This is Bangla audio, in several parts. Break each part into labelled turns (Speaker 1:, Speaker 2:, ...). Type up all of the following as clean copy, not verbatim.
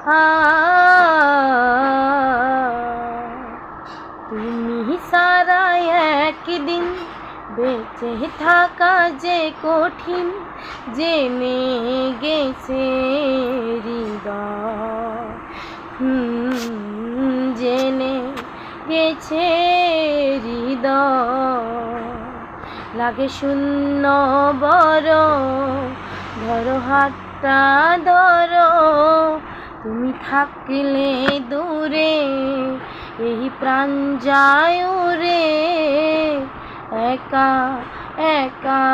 Speaker 1: আ তুমি সারা একদিন বেঁচে থাকা যে কঠিন, জেনে গেছে হৃদয়, জেনে গেছে হৃদয়। লাগে শূন্য বড়, ধরো হাতটা ধরো, তুমি থাকলে দূরে এই প্রাণ যায় উড়ে, একা একা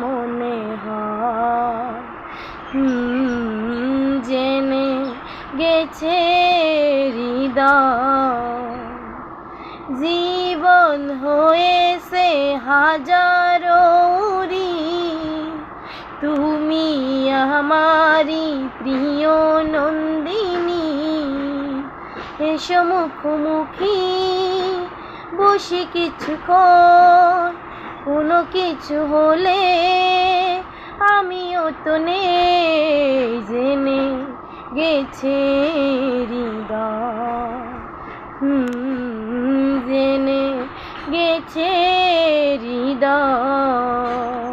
Speaker 1: মনে হয়, জেনে গেছে হৃদয়। জীবন হয়েছে হাজারো উরি, তুমি আমারি প্রিয় নন্দিনী। এসো মুখোমুখি বসি কিছুক্ষণ, কোনো কিছু হলে আমিও তো নেই, জেনে গেছে হৃদয়, জেনে গেছে হৃদয়।